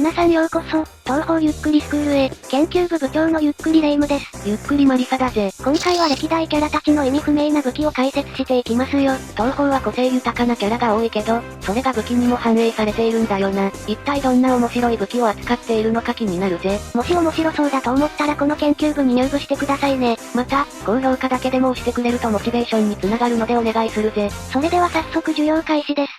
皆さんようこそ、東方ゆっくりスクールへ、研究部部長のゆっくりレ夢ムです。ゆっくりマリサだぜ。今回は歴代キャラたちの意味不明な武器を解説していきますよ。東方は個性豊かなキャラが多いけど、それが武器にも反映されているんだよな。一体どんな面白い武器を扱っているのか気になるぜ。もし面白そうだと思ったらこの研究部に入部してくださいね。また、高評価だけでも押してくれるとモチベーションにつながるのでお願いするぜ。それでは早速授業開始です。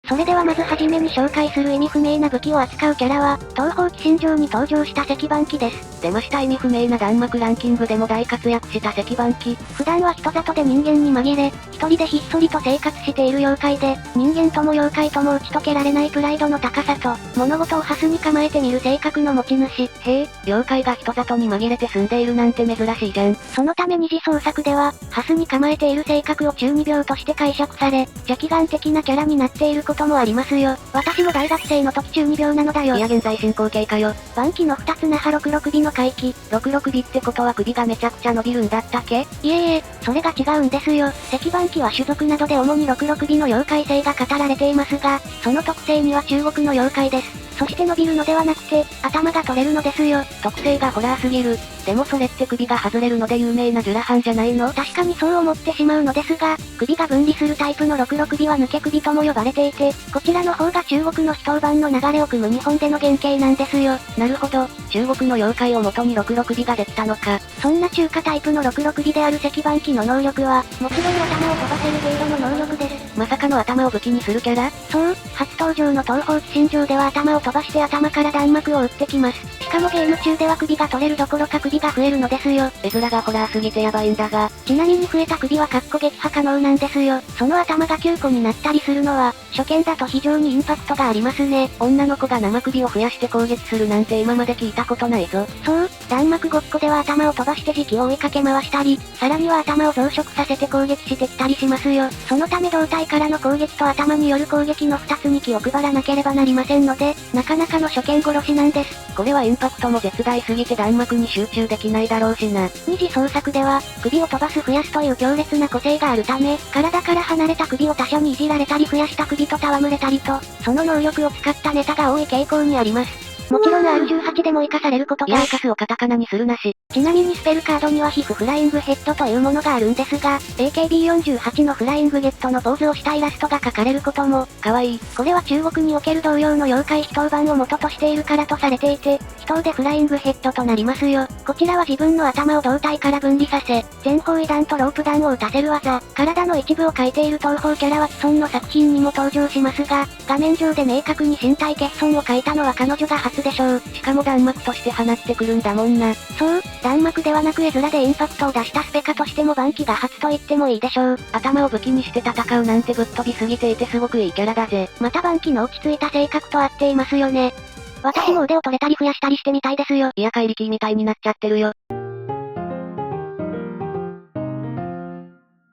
それではまずはじめに紹介する意味不明な武器を扱うキャラは、東方鬼神城に登場した石板機です。出ました意味不明な弾幕ランキングでも大活躍した石板機。普段は人里で人間に紛れ、一人でひっそりと生活している妖怪で、人間とも妖怪とも打ち解けられないプライドの高さと、物事をハスに構えてみる性格の持ち主。へえ、妖怪が人里に紛れて住んでいるなんて珍しいじゃん。そのため二次創作では、ハスに構えている性格を中二病として解釈され、邪気眼的なキャラになっていることもありますよ。私も大学生の時中二病なのだよ。いや現在進行形かよ。晩期の二つ那覇66尾の回帰。66尾ってことは首がめちゃくちゃ伸びるんだったっけ？いえ、それが違うんですよ。石板機は種族などで主に66尾の妖怪性が語られていますが、その特性には中国の妖怪です。そして伸びるのではなくて、頭が取れるのですよ。特性がホラーすぎる。でもそれって首が外れるので有名なジュラハンじゃないの？確かにそう思ってしまうのですが、首が分離するタイプの66尾は抜け首とも呼ばれていて、こちらの方が中国の非当番の流れを組む日本での原型なんですよ。なるほど、中国の妖怪を元に66尾ができたのか。そんな中華タイプの66尾である石板機の能力は、もちろん頭を飛ばせる程度の能力です。まさかの頭を武器にするキャラ？そう、初登場の東方鬼神城では頭を飛ばして頭から弾幕を撃ってきます。しかもゲーム中では首が取れるどころか首が増えるのですよ。絵面がホラーすぎてやばいんだが。ちなみに増えた首は撃破可能なんですよ。その頭が9個になったりするのは、初見だと非常にインパクトがありますね。女の子が生首を増やして攻撃するなんて今まで聞いたことないぞ。そう、弾幕ごっこでは頭を飛ばして時期を追いかけ回したり、さらには頭を増殖させて攻撃してきたりしますよ。そのため胴体からの攻撃と頭による攻撃の2つに気を配らなければなりませんので、なかなかの初見殺しなんです。これはインパクトも絶大すぎて弾幕に集中できないだろうしな。二次創作では、首を飛ばす増やすという強烈な個性があるため、体から離れた首を他者にいじられたり増やした首と戯れたりと、その能力を使ったネタが多い傾向にあります。もちろん R18 でも活かされることが。いや活かすをカタカナにするなし。ちなみにスペルカードには皮膚フライングヘッドというものがあるんですが、AKB48 のフライングゲットのポーズをしたイラストが描かれることも、かわいい。これは中国における同様の妖怪非当版を元としているからとされていて、非当でフライングヘッドとなりますよ。こちらは自分の頭を胴体から分離させ、前方位弾とロープ弾を打たせる技、体の一部を描いている東方キャラは既存の作品にも登場しますが、画面上で明確に身体欠損を描いたのは彼女が初でしょう。しかも弾幕として放ってくるんだもんな。そう、弾幕ではなく絵面でインパクトを出したスペカとしても晩期が初と言ってもいいでしょう。頭を武器にして戦うなんてぶっ飛びすぎていてすごくいいキャラだぜ。また晩期の落ち着いた性格と合っていますよね。私も腕を取れたり増やしたりしてみたいですよ。いや怪力みたいになっちゃってるよ。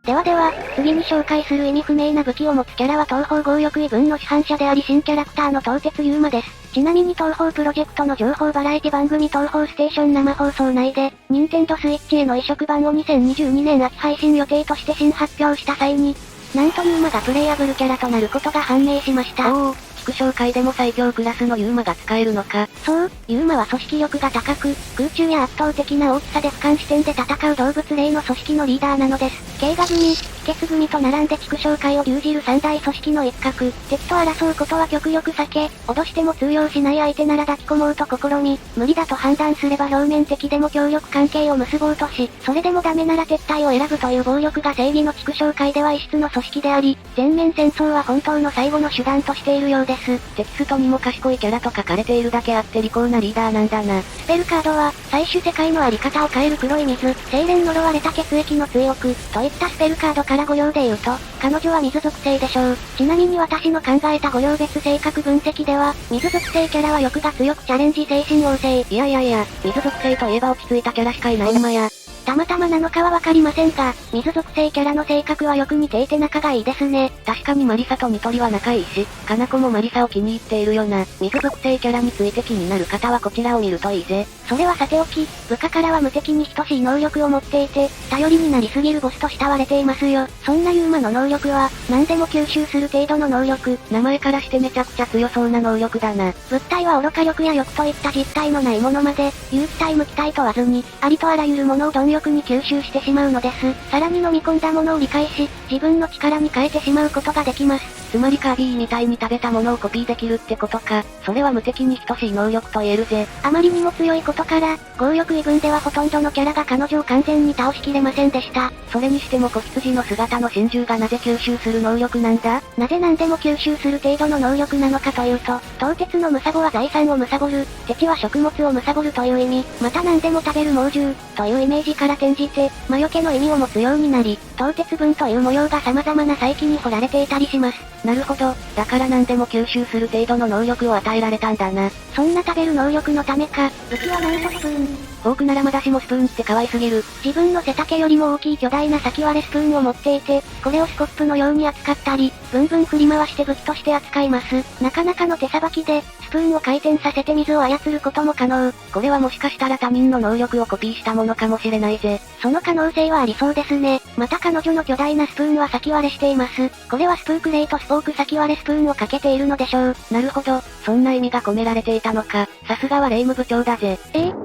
では、次に紹介する意味不明な武器を持つキャラは東方強欲異分の市販者であり新キャラクターの東鉄ユーマです。ちなみに東方プロジェクトの情報バラエティ番組東方ステーション生放送内で、任天堂スイッチへの移植版を2022年秋配信予定として新発表した際に、なんとユーマがプレイアブルキャラとなることが判明しました。おー。副紹介でも最強クラスのユーマが使えるのか。そう、ユーマは組織力が高く、空中や圧倒的な大きさで俯瞰視点で戦う動物霊の組織のリーダーなのです。慶賀組、秘訣組と並んで地区紹介を牛耳る三大組織の一角。敵と争うことは極力避け、脅しても通用しない相手なら抱き込もうと試み、無理だと判断すれば表面的でも協力関係を結ぼうとし、それでもダメなら撤退を選ぶという暴力が正義の地区紹介では異質の組織であり、全面戦争は本当の最後の手段としているようです。テキストにも賢いキャラと書かれているだけあって利口なリーダーなんだな。スペルカードは、最終世界のあり方を変える黒い水、精錬呪われた血液の追憶、といったスペルカードから5行で言うと、彼女は水属性でしょう。ちなみに私の考えた5行別性格分析では、水属性キャラは欲が強くチャレンジ精神旺盛。いや、水属性といえば落ち着いたキャラしかいないんまや。たまたまなのかはわかりませんが、水属性キャラの性格はよく似ていて仲がいいですね。確かにマリサとニトリは仲いいし、かなこもマリサを気に入っているよな。水属性キャラについて気になる方はこちらを見るといいぜ。それはさておき、部下からは無敵に等しい能力を持っていて、頼りになりすぎるボスと慕われていますよ。そんなユーマの能力は、何でも吸収する程度の能力。名前からしてめちゃくちゃ強そうな能力だな。物体は愚か力や欲といった実体のないものまで、有機体無機体問わずに、ありとあらゆるものを貪欲に吸収してしまうのです。さらに飲み込んだものを理解し、自分の力に変えてしまうことができます。つまりカービィみたいに食べたものをコピーできるってことか。それは無敵に等しい能力と言えるぜ。あまりにも強いことから、強力異分ではほとんどのキャラが彼女を完全に倒しきれませんでした。それにしても子羊の姿の真珠がなぜ吸収する能力なんだ？なぜ何でも吸収する程度の能力なのかというと、凍鉄のムサボは財産を貪る、テチは食物を貪るという意味、また何でも食べる猛獣、というイメージから転じて、魔除けの意味を持つようになり、凍鉄分という模様が様々な細気に彫られていたりします。なるほど、だから何でも吸収する程度の能力を与えられたんだな。そんな食べる能力のためか、武器はなんとスプーン。フォークならまだしもスプーンって可愛すぎる。自分の背丈よりも大きい巨大な先割れスプーンを持っていて、これをスコップのように扱ったり、ブンブン振り回して武器として扱います。なかなかの手さばきで、スプーンを回転させて水を操ることも可能。これはもしかしたら他人の能力をコピーしたものかもしれないぜ。その可能性はありそうですね。また彼女の巨大なスプーンは先割れしています。これはスプークレイとスポーク先割れスプーンをかけているのでしょう。なるほど、そんな意味が込められていたのか。さすがはレイム部長だぜ。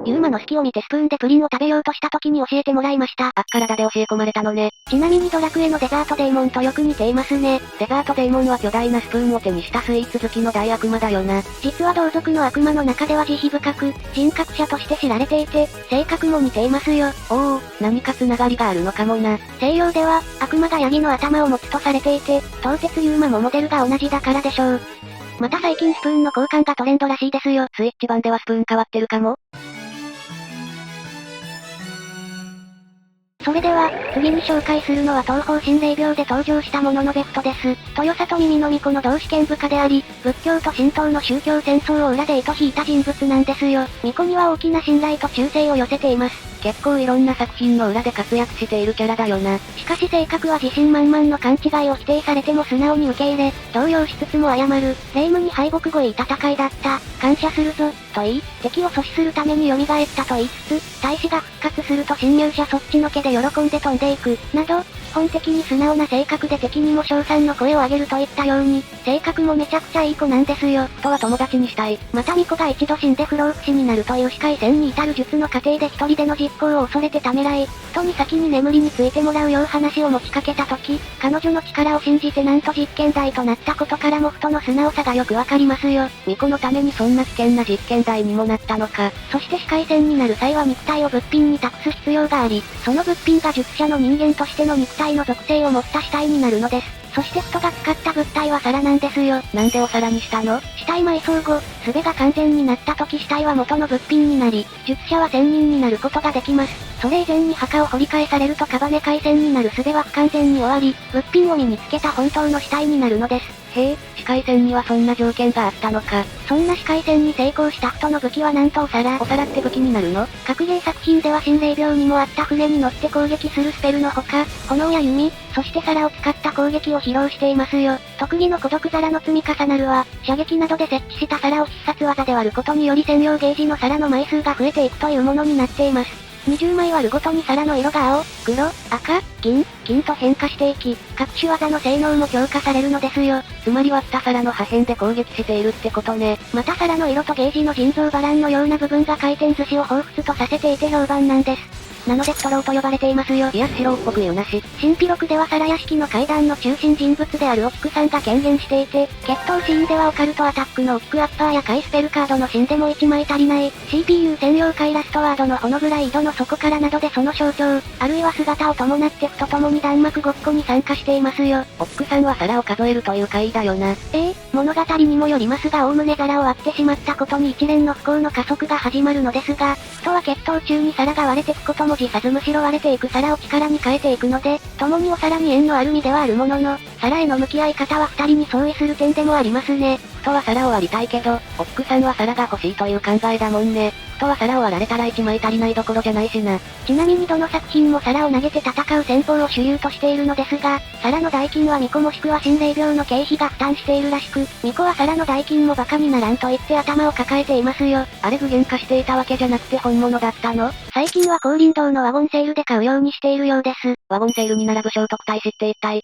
ユーマの隙を見てスプーンでプリンを食べようとした時に教えてもらいました。体で教え込まれたのね。ちなみにドラクエのデザートデーモンとよく似ていますね。デザートデーモンは巨大なスプーンを手にしたスイーツ好きの大悪魔だよな。実は同族の悪魔の中では慈悲深く、人格者として知られていて、性格も似ていますよ。おお、何か繋がりがあるのかもな。西洋では、悪魔がヤギの頭を持つとされていて、凍鉄ユーマもモデルが同じだからでしょう。また最近スプーンの交換がトレンドらしいですよ。スイッチ版ではスプーン変わってるかも。それでは、次に紹介するのは東方神霊廟で登場したもののベクトです。豊里耳の巫女の同志剣部下であり、仏教と神道の宗教戦争を裏で糸引いた人物なんですよ。巫女には大きな信頼と忠誠を寄せています。結構いろんな作品の裏で活躍しているキャラだよな。しかし性格は自信満々の勘違いを否定されても素直に受け入れ、動揺しつつも謝る。霊夢に敗北後いい戦いだった。感謝するぞ、と言い、敵を阻止するために蘇ったと言いつつ、大使が復活すると侵入者そっちのけで喜んで飛んでいく、など、基本的に素直な性格で敵にも称賛の声を上げるといったように、性格もめちゃくちゃいい子なんですよ。とは友達にしたい。また巫女が一度死んで不老不死になるという視界線に至る術の過程で一人での実行を恐れてためらい、人に先に眠りについてもらうよう話を持ちかけた時、彼女の力を信じてなんと実験台となったことからも人の素直さがよくわかりますよ。巫女のためにそんな危険な実験台にもなったのか。そして視界線になる際は肉体を物品に託す必要があり、その物品が術者の人間としての肉体の属性を持った死体になるのです。そして人が使った物体は皿なんですよ。なんでお皿にしたの？死体埋葬後、術が完全になった時死体は元の物品になり、術者は仙人になることができます。それ以前に墓を掘り返されるとカバネ回線になる術は不完全に終わり、物品を身につけた本当の死体になるのです。へえ、視界線にはそんな条件があったのか。そんな視界線に成功した人の武器はなんとお皿。お皿って武器になるの？格ゲー作品では神霊廟にもあった船に乗って攻撃するスペルのほか、炎や弓、そして皿を使った攻撃を披露していますよ。特技の孤独皿の積み重なるは、射撃などで設置した皿を必殺技で割ることにより専用ゲージの皿の枚数が増えていくというものになっています。20枚割るごとに皿の色が青、黒、赤、銀、金と変化していき、各種技の性能も強化されるのですよ。つまり割った皿の破片で攻撃しているってことね。また皿の色とゲージの腎臓バランのような部分が回転寿司を彷彿とさせていて評判なんです。なのでクトロウと呼ばれていますよ。いや、素人っぽく言うなし。神秘録では皿屋敷の階段の中心人物であるお菊さんが権限していて、決闘シーンではオカルトアタックのオックアッパーやカイスペルカードのシーンでも1枚足りない、CPU 専用回ラストワードのほのぐらい井戸の底からなどでその象徴、あるいは姿を伴ってふと共に弾幕ごっこに参加していますよ。オックさんは皿を数えるという回だよな。物語にもよりますが概ね皿を割ってしまったことに一連の不幸の加速が始まるのですが、ふとは決闘中に皿が割れてくことも辞さずむしろ割れていく皿を力に変えていくので、共にお皿に縁のある身ではあるものの、皿への向き合い方は二人に相違する点でもありますね。ふとは皿を割りたいけど、お菊さんは皿が欲しいという考えだもんね。ふとは皿を割られたら1枚足りないどころじゃないしな。ちなみにどの作品も皿を投げて戦う戦法を主流としているのですが、皿の代金は巫女もしくは神霊廟の経費が負担しているらしく、巫女は皿の代金もバカにならんと言って頭を抱えていますよ。あれ具現化していたわけじゃなくて本物だったの？最近は光林堂のワゴンセールで買うようにしているようです。ワゴンセールに並ぶ聖徳太子って一体？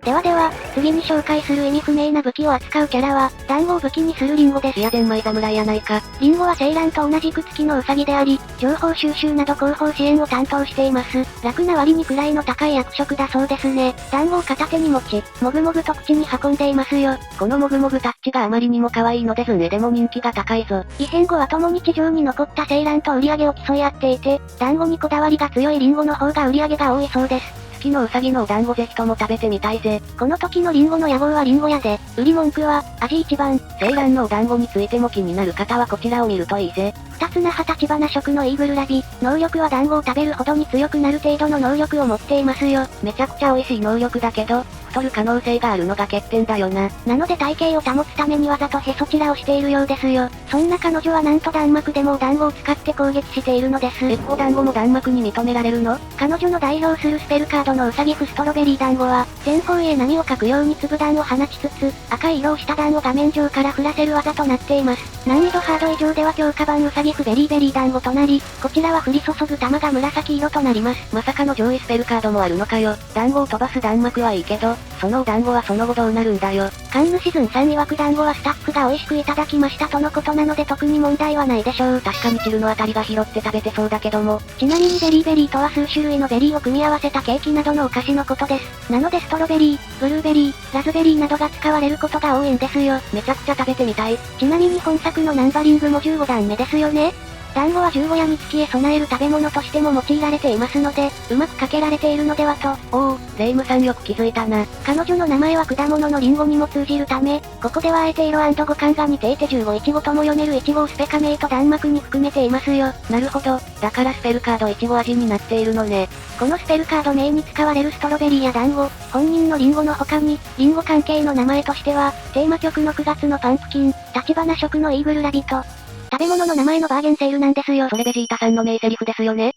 では、次に紹介する意味不明な武器を扱うキャラは、団子を武器にするリンゴです。いやゼンマイ侍やないか。リンゴはセイランと同じく月のウサギであり、情報収集など広報支援を担当しています。楽な割に位の高い役職だそうですね。団子を片手に持ち、もぐもぐと口に運んでいますよ。このもぐもぐタッチがあまりにも可愛いのでズンエでも人気が高いぞ。異変後は共に地上に残ったセイランと売り上げを競い合っていて、団子にこだわりが強いリンゴの方が売り上げが多いそうです。月のウサギのお団子ぜひとも食べてみたいぜ。この時のリンゴの野望はリンゴ屋で、売り文句は、味一番。セイランのお団子についても気になる方はこちらを見るといいぜ。二つ那覇立花色のイーグルラビ、能力は団子を食べるほどに強くなる程度の能力を持っていますよ。めちゃくちゃ美味しい能力だけど、太る可能性があるのが欠点だよな。なので体型を保つためにわざとへそちらをしているようですよ。そんな彼女はなんと弾幕でもお団子を使って攻撃しているのです。お団子も弾幕に認められるの？彼女の代表するスペルカードのウサギフストロベリー団子は、前方へ波をかくように粒弾を放ちつつ、赤い色をした弾を画面上から降らせる技となっています。難易度ハード以上では強化版ウサギフベリーベリー団子となり、こちらは降り注ぐ玉が紫色となります。まさかの上位スペルカードもあるのかよ。団子を飛ばす弾幕はいいけど、そのお団子はその後どうなるんだよ。神主ズンさん曰く団子はスタッフが美味しくいただきましたとのことなので特に問題はないでしょう。確かにチルのあたりが拾って食べてそうだけども。ちなみにベリーベリーとは数種類のベリーを組み合わせたケーキなどのお菓子のことです。なのでストロベリー、ブルーベリー、ラズベリーなどが使われることが多いんですよ。めちゃくちゃ食べてみたい。ちなみに本作のナンバリングも15段目ですよね。団子は15夜に月へ備える食べ物としても用いられていますので、うまくかけられているのではと。おお、レイムさんよく気づいたな。彼女の名前は果物のリンゴにも通じるため、ここではあえて色&語感が似ていて15イチゴとも読めるイチゴをスペカメイと弾幕に含めていますよ。なるほど、だからスペルカードイチゴ味になっているのね。このスペルカード名に使われるストロベリーや団子、本人のリンゴの他に、リンゴ関係の名前としては、テーマ曲の9月のパンプキン、立花色のイーグルラビット。食べ物の名前のバーゲンセールなんですよ。それベジータさんの名セリフですよね。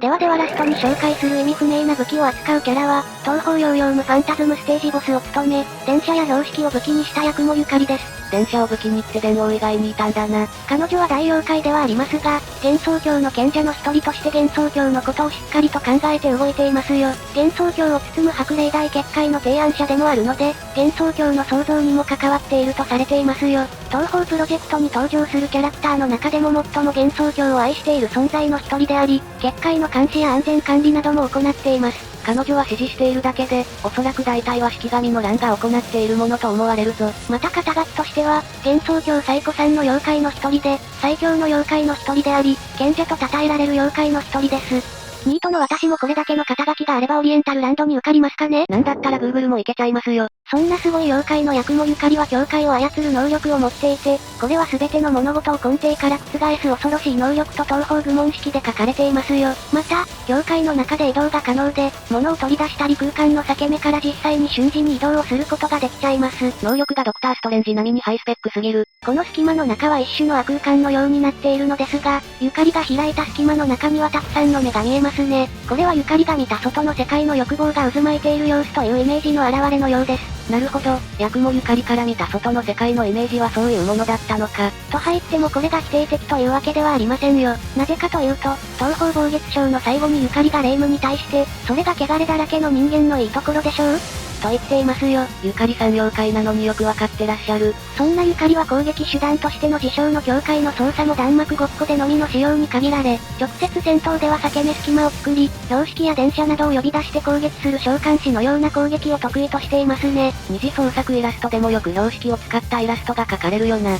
ではラストに紹介する意味不明な武器を扱うキャラは、東方ヨーヨームファンタズムステージボスを務め、電車や標識を武器にした役もゆかりです。電車を武器にって電王以外にいたんだな。彼女は大妖怪ではありますが、幻想郷の賢者の一人として幻想郷のことをしっかりと考えて動いていますよ。幻想郷を包む白霊大結界の提案者でもあるので、幻想郷の創造にも関わっているとされていますよ。東方プロジェクトに登場するキャラクターの中でも最も幻想郷を愛している存在の一人であり、結界の監視や安全管理なども行っています。彼女は指示しているだけで、おそらく大体は式神の乱が行っているものと思われるぞ。また肩書きとしては、幻想郷最古参の妖怪の一人で、最強の妖怪の一人であり、賢者と称えられる妖怪の一人です。ニートの私もこれだけの肩書きがあればオリエンタルランドに受かりますかね？なんだったら Google もいけちゃいますよ。そんなすごい妖怪の役もゆかりは境界を操る能力を持っていて、これは全ての物事を根底から覆す恐ろしい能力と東方愚問式で書かれていますよ。また、境界の中で移動が可能で、物を取り出したり空間の裂け目から実際に瞬時に移動をすることができちゃいます。能力がドクターストレンジ並みにハイスペックすぎる。この隙間の中は一種の亜空間のようになっているのですが、ゆかりが開いた隙間の中にはたくさんの目が見えますね。これはゆかりが見た外の世界の欲望が渦巻いている様子というイメージの表れのようです。なるほど、ヤクモゆかりから見た外の世界のイメージはそういうものだったのか。と入ってもこれが否定的というわけではありませんよ。なぜかというと、東方暴月章の最後にゆかりが霊夢に対して、それが汚れだらけの人間のいいところでしょうと言っていますよ。ゆかりさん妖怪なのによくわかってらっしゃる。そんなゆかりは攻撃手段としての自称の境界の操作も弾幕ごっこでのみの使用に限られ、直接戦闘では裂け目隙間を作り、標識や電車などを呼び出して攻撃する召喚士のような攻撃を得意としていますね。二次創作イラストでもよく標識を使ったイラストが描かれるよな。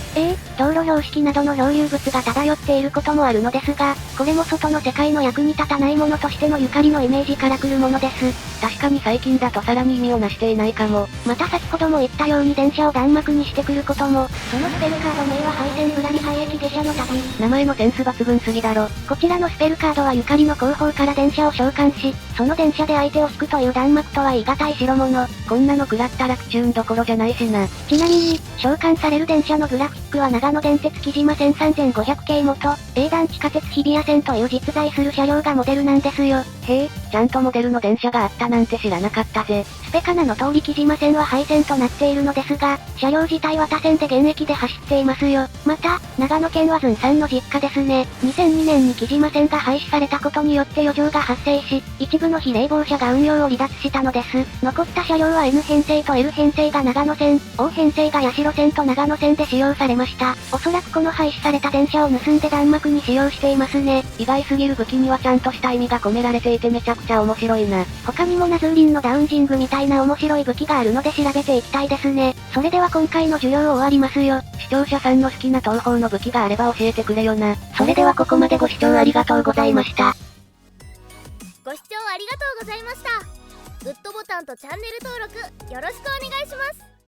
道路標識などの漂流物が漂っていることもあるのですが、これも外の世界の役に立たないものとしてのゆかりのイメージから来るものです。確かに最近だとさらに意味をなしていないかも。また先ほども言ったように電車を弾幕にしてくることも、そのスペルカード名は廃線ぶらり廃駅下車の旅。名前のセンス抜群すぎだろ。こちらのスペルカードはゆかりの後方から電車を召喚し、その電車で相手を引くという弾幕とは言い難い代物。こんなの食らったらクチューンどころじゃないしな。ちなみに、召喚される電車のグラフィックは長野電鉄木島線3500系元、営団地下鉄日比谷線という実在する車両がモデルなんですよ。へえ、ちゃんとモデルの電車があったなんて知らなかったぜ。スペカナの通り木島線は廃線となっているのですが、車両自体は他線で現役で走っていますよ。また、長野県はズンさんの実家ですね。2002年に木島線が廃止されたことによって余剰が発生し、一部の非冷房車が運用を離脱したのです。残った車両は N 編成と L 編成が長野線、O 編成が八代線と長野線で使用されました。おそらくこの廃止された電車を盗んで弾幕に使用していますね。意外すぎる武器にはちゃんとした意味が込められていてめちゃくちゃ面白いな。他にもナズーリンのダウンジングみたいな面白い武器があるので調べていきたいですね。それでは今回の授業を終わりますよ。視聴者さんの好きな東方の武器があれば教えてくれよな。それではここまでご視聴ありがとうございました。ご視聴ありがとうございました。グッドボタンとチャンネル登録よろしくお願いします。